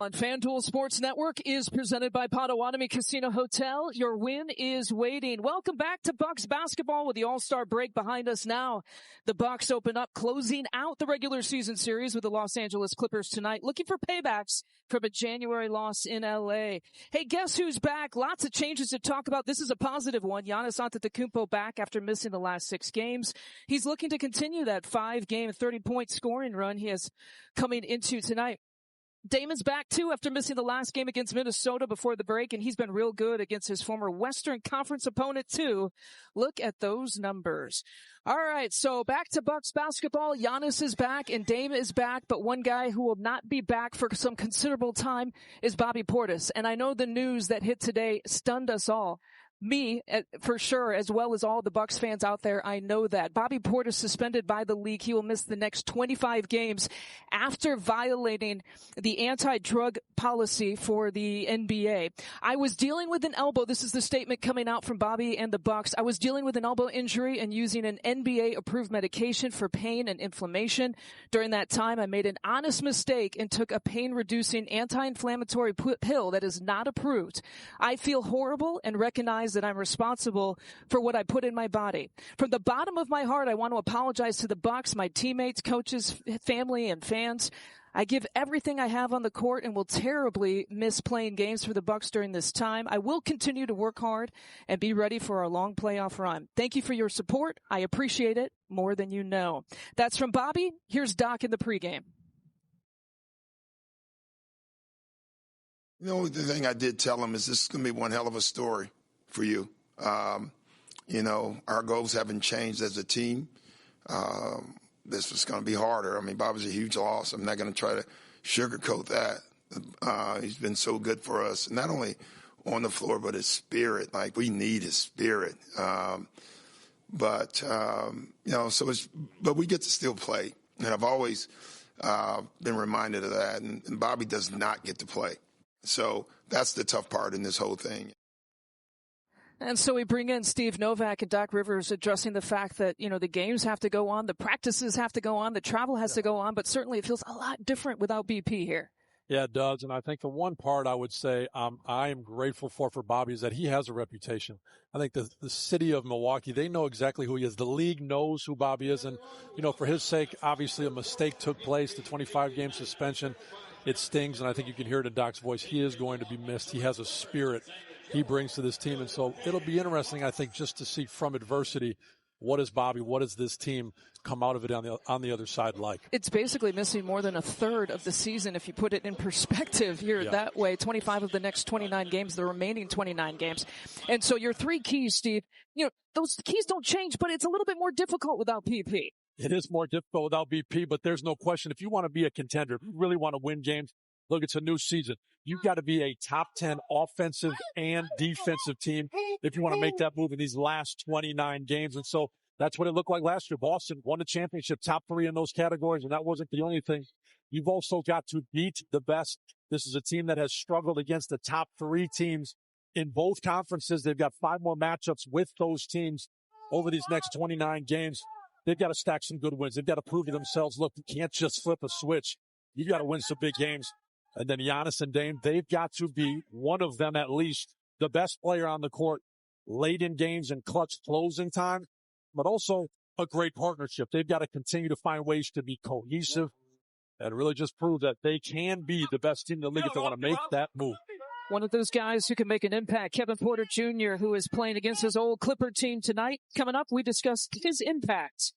On FanDuel Sports Network is presented by Potawatomi Casino Hotel. Your win is waiting. Welcome back to Bucks basketball with the All-Star break behind us now. The Bucks open up, closing out the regular season series with the Los Angeles Clippers tonight, looking for paybacks from a January loss in L.A. Hey, guess who's back? Lots of changes to talk about. This is a positive one. Giannis Antetokounmpo back after missing the last 6 games. He's looking to continue that 5-game, 30-point scoring run he has coming into tonight. Dame is back, too, after missing the last game against Minnesota before the break, and he's been real good against his former Western Conference opponent, too. Look at those numbers. All right, so back to Bucks basketball. Giannis is back, and Dame is back, but one guy who will not be back for some considerable time is Bobby Portis. And I know the news that hit today stunned us all. Me, for sure, as well as all the Bucks fans out there, I know that. Bobby Portis suspended by the league. He will miss the next 25 games after violating the anti-drug policy for the NBA. I was dealing with an elbow. This is the statement coming out from Bobby and the Bucks. I was dealing with an elbow injury and using an NBA-approved medication for pain and inflammation. During that time, I made an honest mistake and took a pain-reducing anti-inflammatory pill that is not approved. I feel horrible and recognize that I'm responsible for what I put in my body. From the bottom of my heart, I want to apologize to the Bucks, my teammates, coaches, family, and fans. I give everything I have on the court and will terribly miss playing games for the Bucks during this time. I will continue to work hard and be ready for our long playoff run. Thank you for your support. I appreciate it more than you know. That's from Bobby. Here's Doc in the pregame. You know, the thing I did tell him is this is going to be one hell of a story for you. You know, our goals haven't changed as a team. This was going to be harder. I mean, Bobby's a huge loss. I'm not going to try to sugarcoat that. He's been so good for us, not only on the floor, but his spirit. Like, we need his spirit. You know, but we get to still play. And I've always been reminded of that. And Bobby does not get to play. So that's the tough part in this whole thing. And so we bring in Steve Novak and Doc Rivers addressing the fact that, you know, the games have to go on, the practices have to go on, the travel has to go on, but certainly it feels a lot different without BP here. Yeah, it does. And I think the one part I would say I am grateful for Bobby is that he has a reputation. I think the city of Milwaukee, they know exactly who he is. The league knows who Bobby is. And, you know, for his sake, obviously a mistake took place, the 25-game suspension. It stings, and I think you can hear it in Doc's voice. He is going to be missed. He has a spirit he brings to this team. And so it'll be interesting, I think, just to see from adversity, what is Bobby, what does this team come out of it on the other side like? It's basically missing more than a third of the season if you put it in perspective here that way. 25 of the next 29 games, the remaining 29 games. And so your 3 keys, Steve, you know, those keys don't change, but it's a little bit more difficult without PP. It is more difficult without BP, but there's no question. If you want to be a contender, if you really want to win games, look, it's a new season. You've got to be a top 10 offensive and defensive team if you want to make that move in these last 29 games. And so that's what it looked like last year. Boston won the championship, top 3 in those categories, and that wasn't the only thing. You've also got to beat the best. This is a team that has struggled against the top 3 teams in both conferences. They've got 5 more matchups with those teams over these next 29 games. They've got to stack some good wins. They've got to prove to themselves, look, you can't just flip a switch. You've got to win some big games. And then Giannis and Dame, they've got to be, one of them at least, the best player on the court late in games and clutch closing time, but also a great partnership. They've got to continue to find ways to be cohesive and really just prove that they can be the best team in the league if they want to make that move. One of those guys who can make an impact, Kevin Porter Jr., who is playing against his old Clipper team tonight. Coming up, we discuss his impact